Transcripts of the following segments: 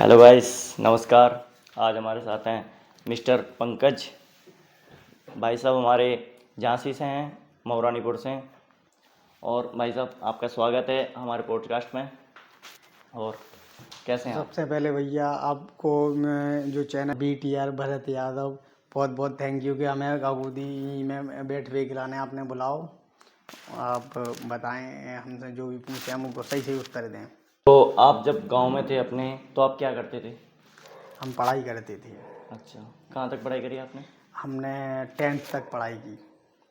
Hello guys, नमस्कार। आज हमारे साथ हैं मिस्टर पंकज भाई साहब। हमारे झांसी से हैं, मऊरानीपुर से हैं। और भाई साहब, आपका स्वागत है हमारे पॉडकास्ट में। और कैसे हैं आप? सबसे पहले भैया आपको मैं जो चैनल BTR भरत यादव, बहुत बहुत थैंक यू कि हमें गागुदी में बैठ वे गिराने आपने बुलाओ। आप बताएं, हमसे जो भी पूछे हम उनको सही सही उत्तर दें। तो आप जब गांव में थे अपने, तो आप क्या करते थे? हम पढ़ाई करते थे। अच्छा, कहाँ तक पढ़ाई करी आपने? हमने 10th तक पढ़ाई की।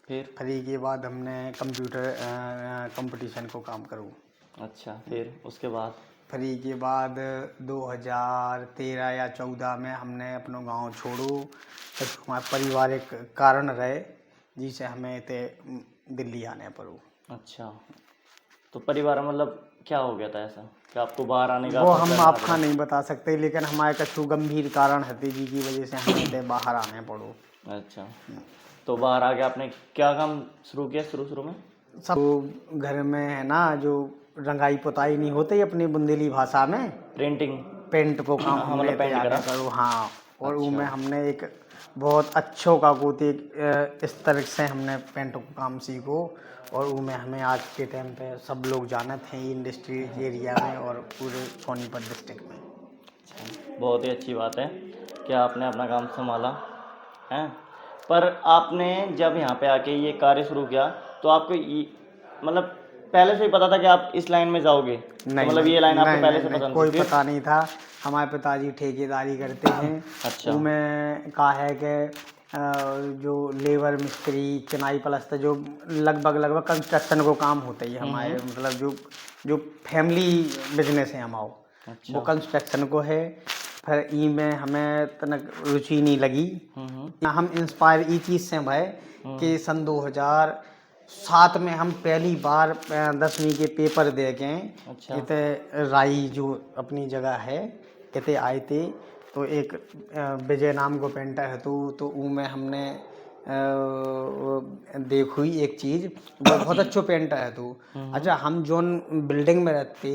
फिर? फ्री के बाद हमने कंप्यूटर कंपटीशन को काम करूँ। अच्छा, फिर उसके बाद? फ्री के बाद 2013 या 14 में हमने अपना गांव छोड़ो, तो हमारे पारिवारिक कारण रहे जिसे हमें इतने दिल्ली आने पड़ो। अच्छा, तो परिवार मतलब क्या हो गया था ऐसा कि आपको बाहर आने का वो फैसला हम लेना आपका पड़ा? नहीं बता सकते, लेकिन हमारे कछु गंभीर कारण हते जी की वजह से हमें इतने बाहर आने पड़ो। अच्छा, तो बाहर आके आपने क्या काम शुरू किया शुरू में? सब घर में है ना, जो रंगाई पुताई नहीं होती अपनी बुंदेली भाषा में, प्रिंटिंग? पेंट को काम हाँ, हमने मतलब पेंट आगे करा। करो। हाँ, और अच्छा। उनमें हमने एक बहुत अच्छो का गोती इस तरह से हमने पेंट को काम सीखो। और उनमें हमें आज के टाइम पे सब लोग जानते हैं इंडस्ट्री एरिया में और पूरे सोनीपत डिस्ट्रिक्ट में। बहुत ही अच्छी बात है कि आपने अपना काम संभाला है। पर आपने जब यहाँ पे आके ये कार्य शुरू किया, तो आपको मतलब पहले से ही पता था कि आप इस लाइन में जाओगे? कि नहीं मतलब नहीं ये लाइन आपको नहीं पहले नहीं से नहीं, पसंद थी? कोई फिर? पता नहीं था। हमारे पिताजी ठेकेदारी करते हैं। अच्छा। उनमें कहा है कि जो लेबर मिस्त्री चिनाई प्लस्तर जो लगभग कंस्ट्रक्शन को काम होता ही हमारे, मतलब जो जो फैमिली बिजनेस है हमारा, वो अच्छा। कंस्ट्रक्शन को है। फिर ई में हमें तनक रुचि नहीं लगी। हम इंस्पायर ई चीज़ से भय कि सन 2007 में हम पहली बार 10वीं के पेपर दे के अच्छा। इते राई जो अपनी जगह है इते आए थे। तो एक विजय नाम को पेंटर है, तो ऊ में हमने देखी एक चीज़, वो बहुत अच्छो पेंटर है। तो अच्छा, हम जोन बिल्डिंग में रहते,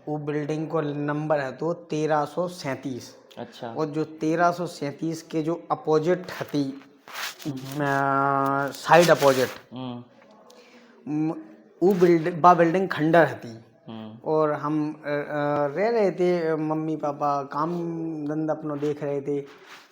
वो बिल्डिंग को नंबर है तो 1337। अच्छा। और जो 1337 के जो अपोजिट थी, साइड अपोजिट, वो बिल्डिंग खंडर थी। और हम रह रहे थे, मम्मी पापा काम धंधा अपना देख रहे थे।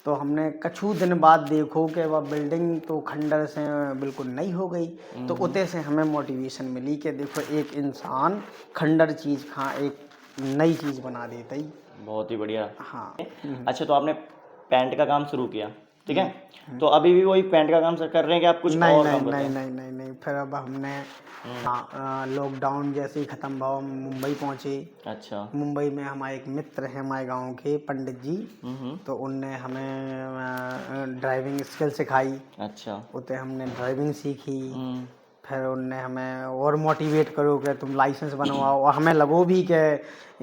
तो हमने कछु दिन बाद देखो कि वह बिल्डिंग तो खंडर से बिल्कुल नई हो गई। तो उते से हमें मोटिवेशन मिली कि देखो, एक इंसान खंडर चीज़ खा एक नई चीज़ बना देता ही। बहुत ही बढ़िया। हाँ। अच्छा, तो आपने पेंट का काम शुरू किया, ठीक है? तो अभी भी वही पेंट का काम कर रहे हैं कि आप कुछ नहीं और नहीं काम कर रहे नहीं हैं? नहीं नहीं नहीं, फिर अब हमने लॉकडाउन जैसे ही ख़त्म हुआ मुंबई पहुँचे। अच्छा। मुंबई में हमारे एक मित्र हैं हमारे गांव के पंडित जी, हम्म। तो उनने हमें ड्राइविंग स्किल सिखाई। अच्छा। उते हमने ड्राइविंग सीखी। फिर उनने हमें और मोटिवेट करो कि तुम लाइसेंस बनवाओ, और हमें लगो भी कि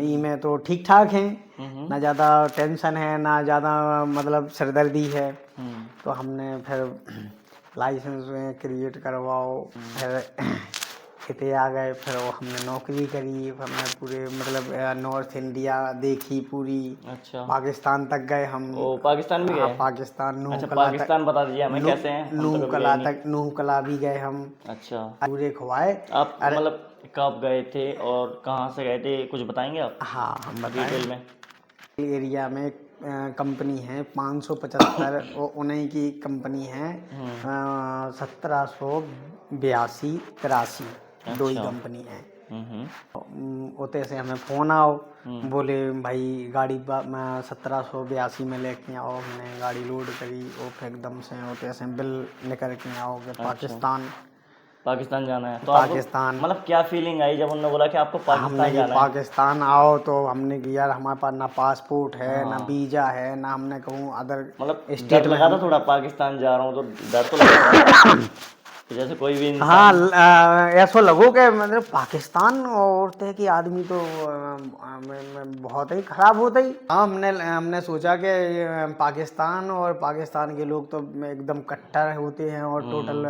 इनमें तो ठीक ठाक हैं, ना ज़्यादा टेंशन है ना ज़्यादा मतलब सिरदर्दी है। तो हमने फिर लाइसेंस क्रिएट करवाओ। फिर इतने आ गए, फिर वो हमने नौकरी करी। फिर हमने पूरे मतलब नॉर्थ इंडिया देखी पूरी। अच्छा। पाकिस्तान तक गए हम। ओ, पाकिस्तान भी हाँ, गए? पाकिस्तान नूह अच्छा, कला तक। पाकिस्तान बता दीजिए हमें कैसे हैं, हम तो नूह कभी गए कला नहीं। तक, नूह कला भी गए हम। अच्छा। पूरे खुआए। आप अरे मतलब कब गए थे और कहाँ से गए थे, कुछ बताएंगे आप हाँ, हम डिटेल बताएं। में? एरिया में कंपनी है 575, और उन्हीं की कंपनी है 1782 83, दो ही अच्छा। कंपनी है। हम्म। उते से हमें फ़ोन आओ, बोले भाई गाड़ी 1782 में लेके आओ। हमने गाड़ी लोड करी और फिर एकदम से उते से बिल निकल के आओ कि अच्छा, पाकिस्तान जाना है तो आपको पाकिस्तान। मतलब क्या फीलिंग आई जब उन्होंने बोला कि आपको हमने पाकिस्तान कि जाना है? पाकिस्तान आओ, तो हमने कि यार हमारे पास ना पासपोर्ट है ना हाँ, वीज़ा है ना हमने कहूँ अदर मतलब डर स्टेट में लगा था हम। थोड़ा, पाकिस्तान जा रहा हूँ तो डर तो लगा था कि जैसे कोई भी हाँ, इंसान। ऐसा लगो कि मतलब पाकिस्तान और ते कि आदमी तो बहुत ही खराब होता ही। हाँ, हमने हमने सोचा कि पाकिस्तान और पाकिस्तान के लोग तो एकदम कट्टर होते हैं और टोटल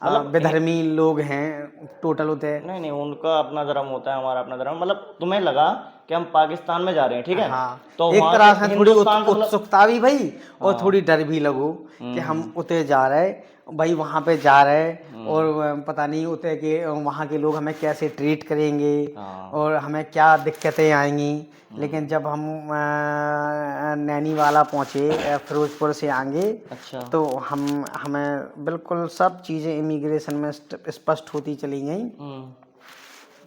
मतलब विधर्मी लोग हैं टोटल होते हैं। नहीं नहीं, उनका अपना धर्म होता है, हमारा अपना धर्म। मतलब तुम्हें लगा कि हम पाकिस्तान में जा रहे हैं, ठीक है। हाँ, तो एक वहाँ तरह से से थोड़ी हिंदुस्तान से मतलब उत्सुकता भी भाई और थोड़ी डर भी लगो कि हम उते जा रहे भाई, वहाँ पे जा रहे और पता नहीं उते के वहाँ के लोग हमें कैसे ट्रीट करेंगे हाँ। और हमें क्या दिक्कतें आएंगी। लेकिन जब हम नैनी वाला पहुँचे फिरोजपुर से आगे, अच्छा। तो हमें बिल्कुल सब चीज़ें इमिग्रेशन में स्पष्ट होती चली गई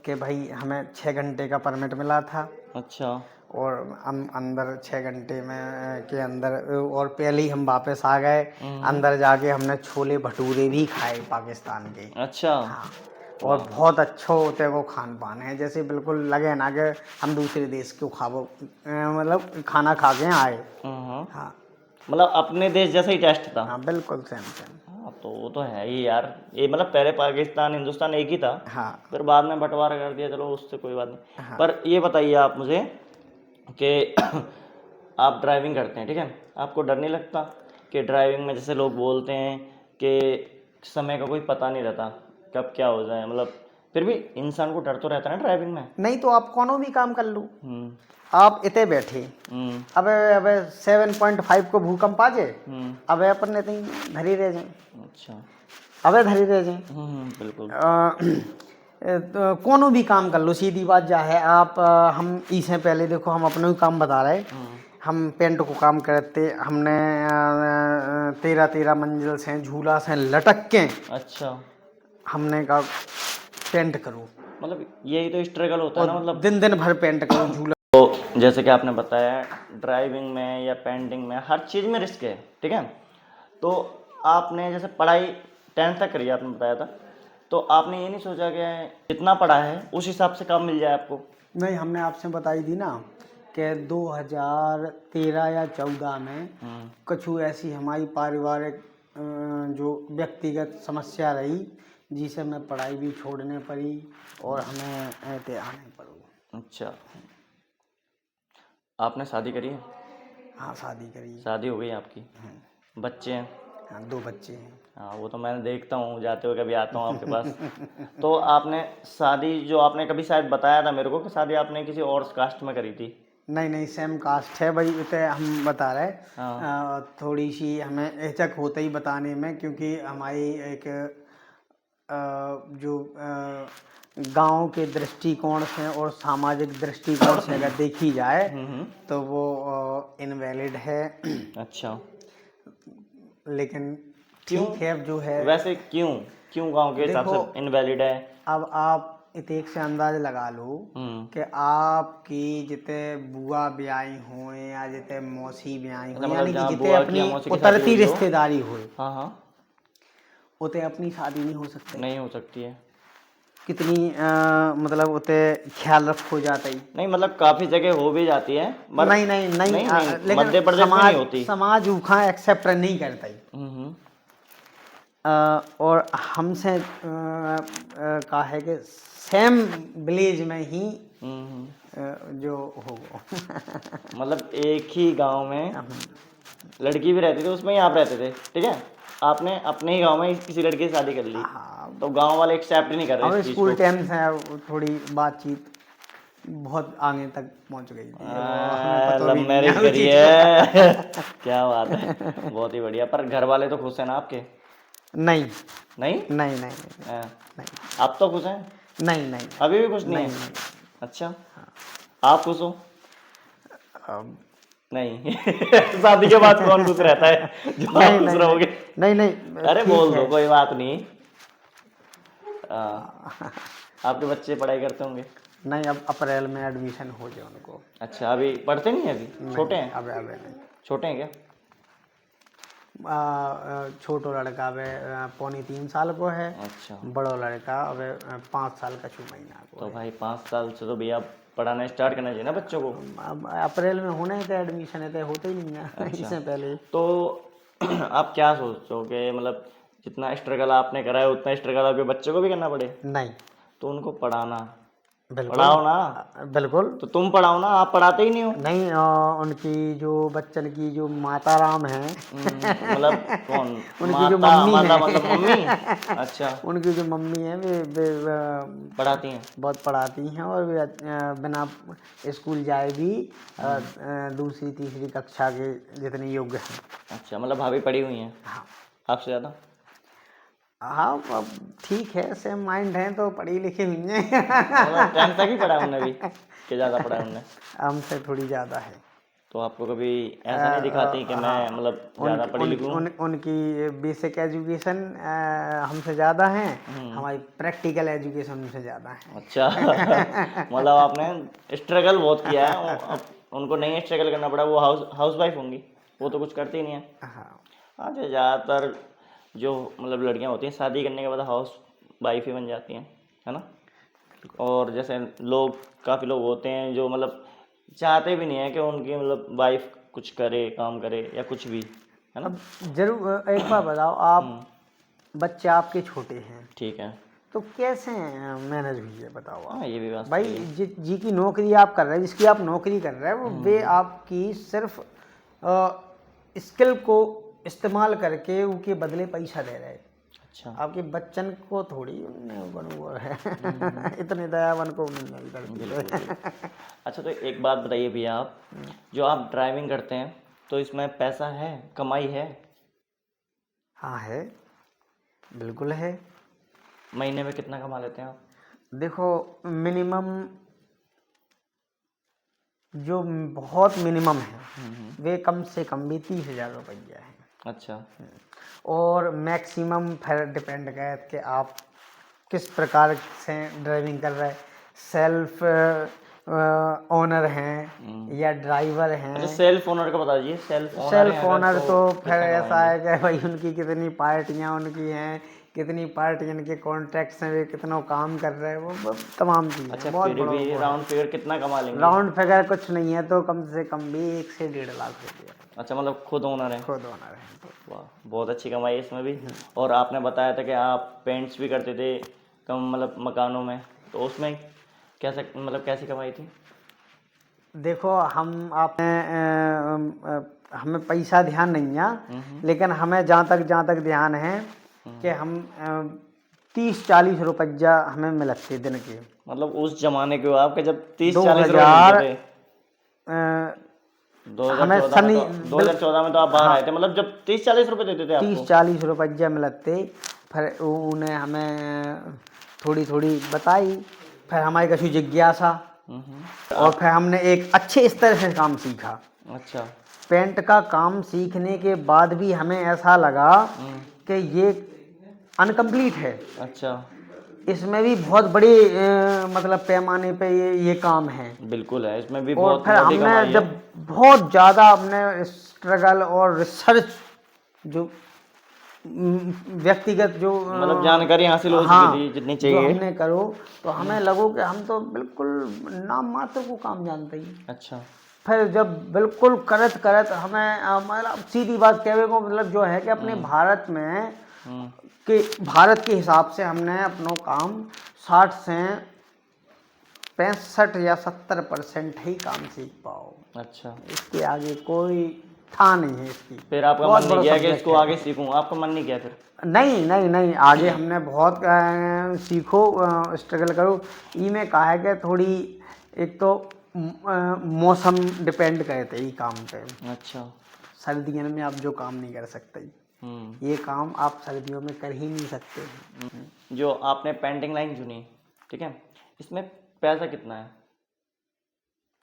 कि भाई हमें 6 घंटे का परमिट मिला था अच्छा। और हम अंदर 6 घंटे में के अंदर और पहले ही हम वापस आ गए। अंदर जाके हमने छोले भटूरे भी खाए पाकिस्तान के। अच्छा। हाँ, और बहुत अच्छा होते वो खान पान है, जैसे बिल्कुल लगे ना कि हम दूसरे देश को मतलब खाना खा के आए। हाँ मतलब अपने देश जैसा ही टेस्ट था। हाँ, बिल्कुल सेम सेम। हाँ, तो वो तो है ही यार। ये मतलब पहले पाकिस्तान हिंदुस्तान एक ही था, हाँ फिर बाद में बंटवारा कर दिया, चलो उससे कोई बात नहीं। हाँ पर ये बताइए आप मुझे कि आप ड्राइविंग करते हैं, ठीक है, आपको डर नहीं लगता कि ड्राइविंग में जैसे लोग बोलते हैं कि समय का कोई पता नहीं रहता कब क्या हो जाए, मतलब फिर भी इंसान को डर तो रहता है ना ड्राइविंग में। नहीं तो आप कोनो भी काम कर लो, हम्म। आप इतने बैठे हम्म। अबे अबे 7.5 को भूकंप आ जाए, हम्म। अबे अपन ने तो धरी रह जाए, अच्छा। अबे धरी रह जाए। बिल्कुल। तो कोनो भी काम कर लो, सीधी बात जा है। आप हम इससे पहले देखो हम अपना ही काम बता रहे, हम पेंट को काम करते, हमने 13 मंजिल से झूला से लटक के अच्छा। हमने कहा पेंट करो, मतलब यही तो स्ट्रगल होता है ना, मतलब दिन दिन भर पेंट करो झूला। तो जैसे कि आपने बताया ड्राइविंग में या पेंटिंग में हर चीज़ में रिस्क है, ठीक है। तो आपने जैसे पढ़ाई 10th तक करी आपने बताया था, तो आपने ये नहीं सोचा कि जितना पढ़ा है उस हिसाब से काम मिल जाए आपको? नहीं, हमने आपसे बताई थी ना कि 2013 या 14 में कुछ ऐसी हमारी पारिवारिक जो व्यक्तिगत समस्या रही जिसे मैं पढ़ाई भी छोड़ने पड़ी और हमें ऐसे आने पड़ा। अच्छा। आपने शादी करी है? हाँ, शादी करी। शादी हो गई आपकी? बच्चे हैं? हाँ, 2 बच्चे हैं। हाँ, वो तो मैंने देखता हूँ, जाते हुए कभी आता हूँ आपके पास। तो आपने शादी जो आपने कभी शायद बताया था मेरे को कि शादी आपने किसी और कास्ट में करी थी? नहीं नहीं, सेम कास्ट है भाई, इतने हम बता रहे। हाँ। थोड़ी सी हमें हिचक होता ही बताने में, क्योंकि हमारी एक जो गांव के दृष्टिकोण से और सामाजिक दृष्टिकोण से अगर देखी जाए तो वो इनवैलिड है। अच्छा। लेकिन क्यों? ठीक है, अब जो है वैसे क्यों क्यों गांव के हिसाब देखो, से इनवैलिड है? अब आप इतेक से अंदाज लगा लो कि आपकी जिते बुआ ब्याई हुए या जिते मौसी ब्याई अच्छा, हुए, मतलब यानी कि जहाँ जिते बुआ की अपनी या मौसी की शादी उतरती हुई हो। रिश्तेदारी हुए, हाँ। उते अपनी शादी नहीं हो सकती। नहीं हो सकती है। कितनी मतलब उते ख्याल रखो जाता ही। नहीं, मतलब काफी जगह हो भी जाती है, पर नहीं नहीं नहीं, नहीं, लेकिन मध्य प्रदेश में नहीं होती। समाज उखा एक्सेप्ट नहीं करता ही। और हमसे कहा है कि सेम विलेज में ही जो हो मतलब एक ही गांव में लड़की भी रहती थी, उसमें ही आप रहते थे, ठीक है। आपने अपने ही गांव में किसी लड़की से शादी कर ली, तो गांव वाले एक्सेप्ट ही नहीं कर रहे अब इस चीज स्कूल को। टाइम से थोड़ी बातचीत बहुत आगे तक पहुंच गई थी, वो हमें पता भी लव नहीं मैरिज है उस करी चीज़ है। क्या बात है, बहुत ही बढ़िया। पर घर वाले तो खुश हैं ना आपके? नहीं नहीं? नहीं नहीं हाँ। नहीं आप तो खुश हैं? नहीं नहीं अभी भी खुश नहीं नहीं है? नहीं। अच्छा, आप खुश हो? अब नहीं। शादी के बाद कौन खुश रहता है जो आप नहीं खुश नहीं रहोगे? नहीं नहीं, अरे ठीक बोल है। दो, कोई बात नहीं। आपके बच्चे पढ़ाई करते होंगे? नहीं, अब अप्रैल में एडमिशन हो जाए उनको। अच्छा, अभी पढ़ते नहीं है? अभी छोटे हैं? अब नहीं। छोटे हैं क्या? छोटो लड़का अब 2.25 साल को है, अच्छा। बड़ो लड़का अब 5 साल का 6 महीना को तो है। भाई 5 साल से तो भैया पढ़ाना स्टार्ट करना चाहिए ना बच्चों को। अब अप्रैल में होना ही था एडमिशन, है तो होता ही नहीं है। अच्छा। इससे पहले तो आप क्या सोचते हो कि मतलब जितना स्ट्रगल आपने करा है उतना स्ट्रगल आपके बच्चों को भी करना पड़े? नहीं, तो उनको पढ़ाना बिल्कुल। पढ़ाओ ना, बिल्कुल। तो तुम पढ़ाओ ना, आप पढ़ाते ही नहीं हो। नहीं, उनकी जो बच्चन की जो माता राम है मतलब कौन? उनकी जो माता मम्मी माता है मतलब मम्मी? अच्छा, उनकी जो मम्मी है वे पढ़ाती हैं। बहुत पढ़ाती हैं, और वे बिना स्कूल जाए भी दूसरी तीसरी कक्षा के जितने योग्य हैं। अच्छा, मतलब भाभी पढ़ी हुई हैं हाँ। आपसे ज़्यादा? हाँ, अब ठीक है, सेम माइंड है तो पढ़ी लिखी हुई हैं मतलब 10th तक ही पढ़ा है उनने भी, कि ज़्यादा पढ़ा है उनने? हमसे थोड़ी ज़्यादा है। तो आपको कभी ऐसा नहीं दिखाती कि मैं मतलब ज़्यादा पढ़ी लिखी हूँ? उनकी बेसिक एजुकेशन हमसे ज़्यादा है, हमारी प्रैक्टिकल एजुकेशन उनसे ज़्यादा है। अच्छा मतलब आपने स्ट्रगल बहुत किया है, अब उनको नहीं स्ट्रगल करना पड़ा, वो हाउस वाइफ होंगी, वो तो कुछ करती नहीं है। हाँ। हाँ, जो ज़्यादातर जो मतलब लड़कियां होती हैं शादी करने के बाद हाउस वाइफ ही बन जाती हैं, है ना। और जैसे लोग, काफ़ी लोग होते हैं जो मतलब चाहते भी नहीं है कि उनकी मतलब वाइफ कुछ करे, काम करे या कुछ भी, है ना। अब जरूर एक बार बताओ, आप बच्चे आपके छोटे हैं ठीक है। तो कैसे मैनेज हुई है, बताओ आप। हाँ, ये भी बात भाई सही है। जी की नौकरी आप कर रहे हैं, जिसकी आप नौकरी कर रहे हैं, वो वे आपकी सिर्फ स्किल को इस्तेमाल करके उनके बदले पैसा दे रहे हैं। अच्छा। आपके बच्चन को थोड़ी उनने बनवा है इतने दयावान को नहीं करती बिल्कुल है। बिल्कुल। अच्छा, तो एक बात बताइए भैया, आप जो आप ड्राइविंग करते हैं तो इसमें पैसा है, कमाई है? हाँ है, बिल्कुल है। महीने में कितना कमा लेते हैं आप? देखो, मिनिमम जो बहुत मिनिमम है वे कम से कम भी 30,000 रुपया है। अच्छा। और मैक्सिमम फिर डिपेंड है कि आप किस प्रकार से ड्राइविंग कर रहे हैं, सेल्फ ओनर हैं या ड्राइवर अच्छा, हैं। सेल्फ ओनर का बता दीजिए। सेल्फ ओनर है सेल्फ अगर ओनर तो फिर कितना ऐसा कमाएंगे? है कि भाई उनकी कितनी पार्टियां उनकी हैं, कितनी पार्टियां के कॉन्ट्रैक्ट्स हैं, वे कितना काम कर रहे हैं, वो तमाम चीज़ें अच्छा, बहुत फिर बड़ा भी वो है। राउंड फिगर कितना कमा लेंगे? राउंड फिगर कुछ नहीं है तो कम से कम भी 1 से 1.5 लाख रुपया अच्छा, मतलब खुद ओनर है? खुद ओनर है तो। वाह, बहुत अच्छी कमाई है इसमें भी। और आपने बताया था कि आप पेंट्स भी करते थे कम मतलब मकानों में, तो उसमें कैसा मतलब कैसी कमाई थी? देखो, हम आपने हमें पैसा ध्यान नहीं है, लेकिन हमें जहाँ तक ध्यान है कि हम 30-40 रुपया हमें मिलते दिन के। मतलब उस जमाने के हो आपके, जब 30-40 रुपये 2000 मिलते थे? हमें 2014 में सनी तो 2014 में तो आप बाहर हाँ, आए थे, मतलब जब 30-40 रुपये देते थे आपको? 30-40 रुपया मिलते। फिर उन्हें हमें थोड़ी थोड़ी बताई, फिर हमारी कछु जिज्ञासा, और फिर हमने एक अच्छे स्तर से काम सीखा। अच्छा। पेंट का काम सीखने के बाद भी हमें ऐसा लगा कि ये अनकम्प्लीट है, अच्छा। इसमें भी बहुत बड़ी मतलब पैमाने पे ये काम है। बिल्कुल है, इसमें भी और बहुत फिर मोटी हमने कमाई है। जब बहुत ज़्यादा हमने स्ट्रगल और रिसर्च जो व्यक्तिगत जो मतलब जानकारी हासिल हो चुकी थी हाँ, जितनी जो चाहिए। हमने करो, तो हमें लगो कि हम तो बिल्कुल नाम मात्र को काम जानते ही। अच्छा। फिर जब बिल्कुल करत करत हमें मतलब सीधी बात कहने को मतलब जो है कि अपने भारत के हिसाब से हमने अपना काम 60 से 65 या 70% ही काम सीख पाओ। अच्छा, इसके आगे कोई था नहीं है इसकी। फिर आपका बहुत मन नहीं बड़ा किया कि सब्जेक्ट इसको है। आगे सीखूं? आपका मन नहीं किया फिर? नहीं नहीं नहीं, आगे हमने बहुत सीखो, स्ट्रगल करो। ई में कहा है कि थोड़ी एक तो मौसम डिपेंड करते ही काम पे। अच्छा। सर्दियों में आप जो काम नहीं कर सकते, ये काम आप सर्दियों में कर ही नहीं सकते। जो आपने पेंटिंग लाइन चुनी, ठीक है, इसमें पैसा कितना है,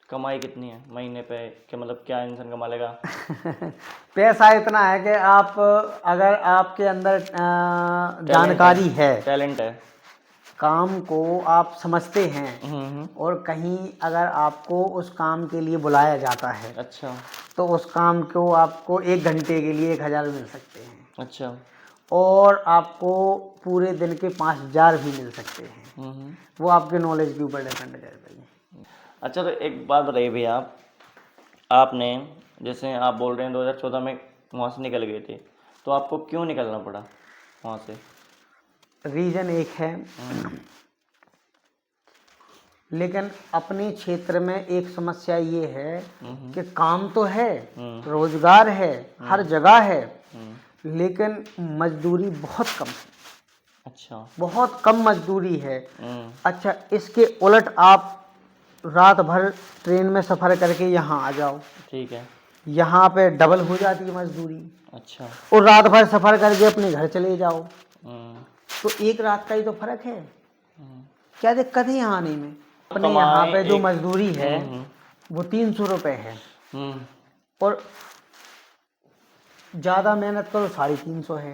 कमाई कितनी है महीने पे, कि मतलब क्या इंसान कमा लेगा? पैसा इतना है कि आप अगर आपके अंदर जानकारी है, टैलेंट है। काम को आप समझते हैं, और कहीं अगर आपको उस काम के लिए बुलाया जाता है, अच्छा। तो उस काम को आपको 1 घंटे के लिए 1,000 मिल सकते हैं, अच्छा। और आपको पूरे दिन के 5,000 भी मिल सकते हैं। वो आपके नॉलेज के ऊपर डिपेंड करता है। अच्छा, तो एक बात बताइए भैया, आपने जैसे आप बोल रहे हैं 2014 में वहाँ से निकल गए थे, तो आपको क्यों निकलना पड़ा वहाँ से? रीज़न एक है, लेकिन अपने क्षेत्र में एक समस्या ये है कि काम तो है, रोजगार है, हर जगह है, लेकिन मजदूरी बहुत कम है। अच्छा। बहुत कम मजदूरी है। अच्छा, इसके उलट आप रात भर ट्रेन में सफ़र करके यहाँ आ जाओ, ठीक है। यहाँ पे डबल हो जाती है मजदूरी। अच्छा। और रात भर सफ़र करके अपने घर चले जाओ, तो एक रात का ही तो फर्क है। क्या दिक्कत है यहाँ आने में? अपने यहाँ पे जो मजदूरी है वो 300 रुपये है, और ज़्यादा मेहनत करो 350 है,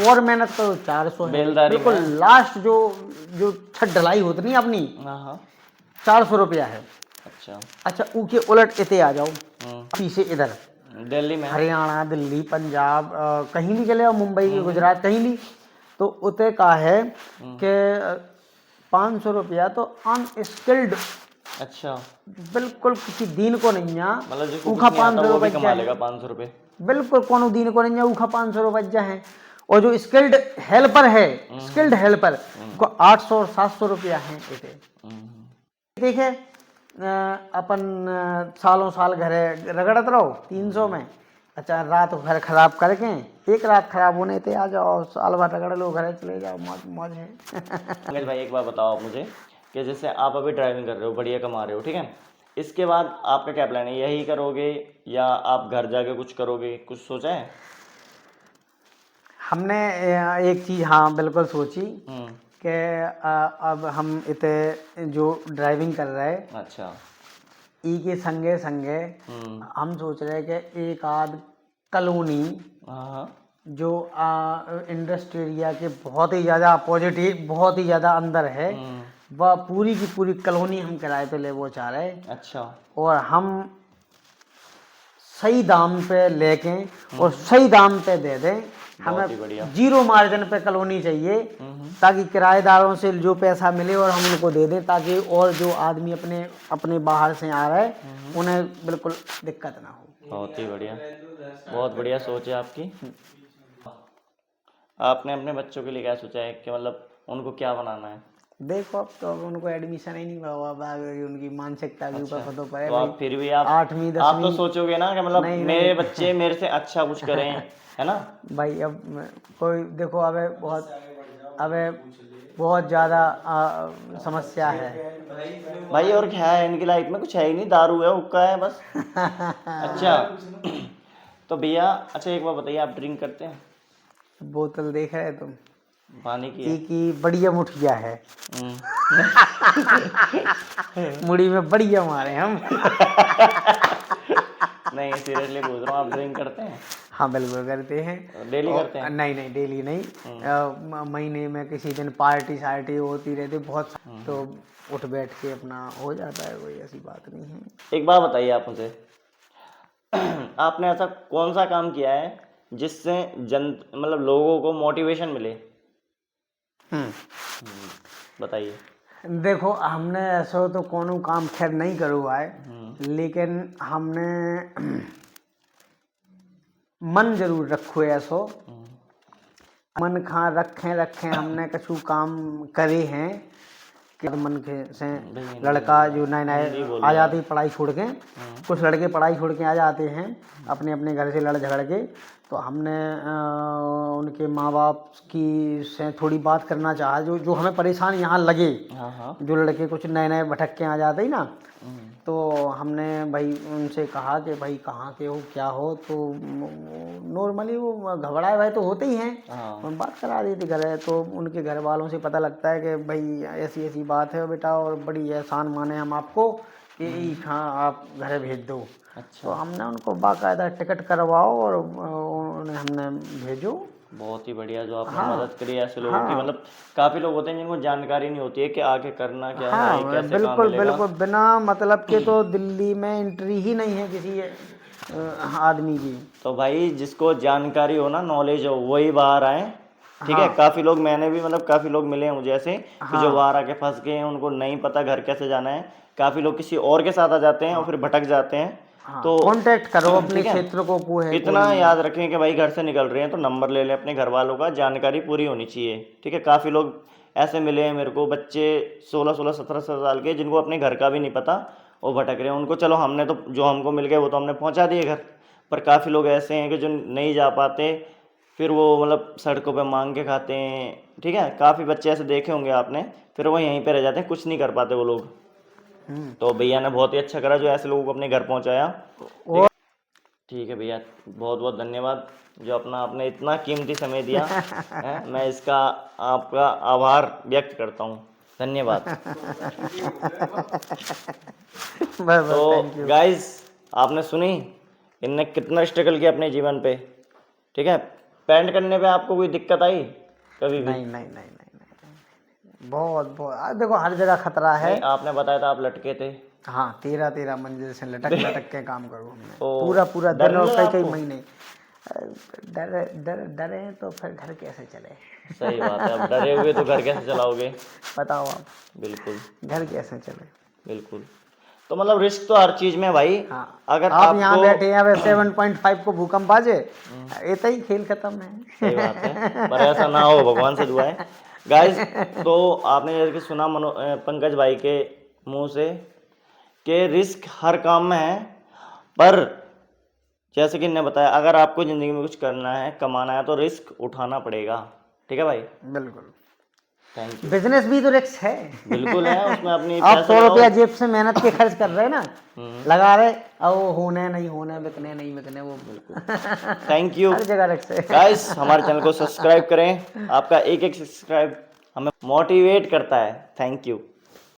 और मेहनत करो 400 है। बिल्कुल लास्ट जो जो छत ढलाई होती नहीं अपनी, 400 रुपया है। अच्छा, ऊके उलट इते आ जाओ पीछे, इधर दिल्ली में, हरियाणा, दिल्ली, पंजाब, कहीं भी चले जाओ, मुंबई, गुजरात, कहीं भी, तो उते का है कि 500 रुपया तो अनस्किल्ड, अच्छा, बिल्कुल किसी दिन को नहीं है, मतलब ऊखा 500 रुपये कमा लेगा 500 रुपये, बिल्कुल कोनो दिन को नहीं है, ऊखा 500 रुपये है। और जो स्किल्ड हेल्पर है, स्किल्ड हेल्पर को 800 और 700 रुपया है। देखे अपन सालों साल घरे रगड़त रहो 300 में। अच्छा, रात घर खराब करके, एक रात खराब होने ते आ जाओ, साल भर रगड़ लो, घरे चले जाओ, मौज मौज है। पंकज भाई, एक बार बताओ आप मुझे कि जैसे आप अभी ड्राइविंग कर रहे हो, बढ़िया कमा रहे हो, ठीक है, इसके बाद आपका क्या प्लान है? यही करोगे या आप घर जाके कुछ करोगे? कुछ सोचा है? हमने एक चीज़ हाँ बिल्कुल सोची कि अब हम इतने जो ड्राइविंग कर रहे हैं, अच्छा, ई के संगे संगे हम सोच रहे हैं कि एक आध कॉलोनी जो इंडस्ट्री एरिया के बहुत ही ज़्यादा अपोजिट, बहुत ही ज़्यादा अंदर है, वह पूरी की पूरी कॉलोनी हम किराए पे ले वो चाह रहे हैं। अच्छा, और हम सही दाम पे लेके और सही दाम पे दे दें। हमें 0 मार्जिन पे कॉलोनी चाहिए, ताकि किराएदारों से जो पैसा मिले और हम उनको दे दें, ताकि और जो आदमी अपने बाहर से आ रहे हैं उन्हें बिल्कुल दिक्कत ना हो। बहुत ही बढ़िया, बहुत बढ़िया सोच है आपकी। आपने अपने बच्चों के लिए क्या सोचा है कि मतलब उनको क्या बनाना है? देखो, अब तो उनको एडमिशन ही नहीं हुआ, उनकी मानसिकता के ऊपर पता पड़े। तो आप फिर भी आप 8वीं 10वीं आप तो सोचोगे ना कि मतलब मेरे बच्चे मेरे से अच्छा कुछ करें, है ना भाई? अब कोई देखो, अबे बहुत ज़्यादा समस्या है भाई। और क्या है इनकी लाइफ में? कुछ है ही नहीं, दारू है, हुक्का है बस। अच्छा, तो भैया, अच्छा एक बार बताइए, आप ड्रिंक करते हैं? बोतल देख रहे तुम? पानी की की बढ़िया मुठिया है। मुड़ी में बढ़िया मारे हम। नहीं, सीरियसली पूछ रहा हूँ, आप ड्रिंक करते हैं? हाँ बिल्कुल करते हैं। डेली करते हैं? नहीं, डेली नहीं, महीने में किसी दिन पार्टी सार्टी होती रहती बहुत, तो उठ बैठ के अपना हो जाता है, कोई ऐसी बात नहीं है। एक बात बताइए आप मुझे, आपने ऐसा कौन सा काम किया है जिससे मतलब लोगों को मोटिवेशन मिले? बताइए। देखो, हमने ऐसा तो कोनो काम खैर नहीं करुआ है, लेकिन हमने मन जरूर रखो है। ऐसो मन खा रखे हमने कछु काम करे हैं कि मन के से लड़का जो नए आ जाते पढ़ाई छोड़ के, कुछ लड़के पढ़ाई छोड़ के आ जाते हैं अपने अपने घर से लड़ झगड़ के, तो हमने उनके माँ बाप की से थोड़ी बात करना चाहा, जो हमें परेशान यहाँ लगे। जो लड़के कुछ नए भटक के आ जाते ही ना, तो हमने भाई उनसे कहा कि भाई कहाँ के हो, क्या हो, तो नॉर्मली वो घबराए भाई तो होते ही हैं, हम बात करा दी थी घर। तो उनके घर वालों से पता लगता है कि भाई ऐसी ऐसी बात है बेटा, और बड़ी एहसान माने हम आपको कि हाँ आप घर भेज दो। अच्छा। तो हमने उनको बाकायदा टिकट करवाओ और उन्हें हमने भेजो। बहुत ही बढ़िया जो आपने मदद करी ऐसे लोगों की। मतलब काफी लोग होते हैं जिनको जानकारी नहीं होती है कि आगे करना क्या है, कैसे काम मिलेगा। बिल्कुल बिना मतलब के तो दिल्ली में एंट्री ही नहीं है किसी आदमी की। तो भाई जिसको जानकारी हो ना, नॉलेज हो, वही बाहर आए, ठीक है। काफी लोग, मैंने भी मतलब काफी लोग मिले हैं मुझे ऐसे कि जो बाहर आके फंस गए हैं, उनको नहीं पता घर कैसे जाना है। काफी लोग किसी और के साथ आ जाते हैं और फिर भटक जाते हैं। तो कांटेक्ट करो अपने क्षेत्र को है। इतना याद रखें कि भाई घर से निकल रहे हैं तो नंबर ले लें अपने घर वालों का, जानकारी पूरी होनी चाहिए, ठीक है। काफ़ी लोग ऐसे मिले हैं मेरे को बच्चे 16-16, 17 साल के, जिनको अपने घर का भी नहीं पता, वो भटक रहे हैं। उनको चलो हमने तो जो हमको मिल गए वो तो हमने पहुंचा दिए घर, पर काफ़ी लोग ऐसे हैं कि जो नहीं जा पाते, फिर वो मतलब सड़कों पे मांग के खाते हैं। ठीक है, काफ़ी बच्चे ऐसे देखे होंगे आपने, फिर वो यहीं पे रह जाते हैं, कुछ नहीं कर पाते वो लोग। तो भैया ने बहुत ही अच्छा करा जो ऐसे लोगों को अपने घर पहुंचाया। ठीक है भैया, बहुत बहुत धन्यवाद जो अपना आपने इतना कीमती समय दिया है, मैं इसका आपका आभार व्यक्त करता हूँ। धन्यवाद। बस तो थैंक यू। गाइस, आपने सुनी इनने कितना स्ट्रगल किया अपने जीवन पे। ठीक है, पेंट करने पे आपको कोई दिक्कत आई कभी भी? नहीं नहीं नहीं नहीं नहीं, बहुत बहुत देखो हर जगह खतरा है। नहीं, आपने बताया था आप लटके थे। हाँ 13 मंजिल से लटक लटक के काम करो हमने, ओ, पूरा पूरा डर दिन नहीं और लगा कई कई आपको? महीने। डरे हैं तो फिर घर कैसे चले? सही बात है, अब डरे हुए तो घर कैसे चलाओगे? बताओ आप, बिल्कुल घर कैसे चले? बिल्कुल। तो मतलब रिस्क तो हर चीज में भाई। हाँ, अगर आप यहाँ आपको बैठे हैं, अब 7.5 को भूकंप आ जाए, इतना ही खेल खत्म है। सही बात है, पर ऐसा ना हो, भगवान से दुआ है गाइस। तो आपने जैसे कि सुना पंकज भाई के मुंह से कि रिस्क हर काम में है, पर जैसे कि इन्होंने बताया अगर आपको ज़िंदगी में कुछ करना है, कमाना है, तो रिस्क उठाना पड़ेगा। ठीक है भाई, बिल्कुल, थैंक यू। बिजनेस भी तो रिस्क है। बिल्कुल है, उसमें अपनी आप पैसा 100 लगाओ। रुपया जेब से मेहनत के खर्च कर रहे हैं ना, लगा रहे, अब वो होने नहीं होने, बिकने नहीं बिकने, वो बिल्कुल थैंक यू हर जगह रिस्क है। गाइस। हमारे चैनल को सब्सक्राइब करें, आपका एक एक सब्सक्राइब हमें मोटिवेट करता है। Thank you.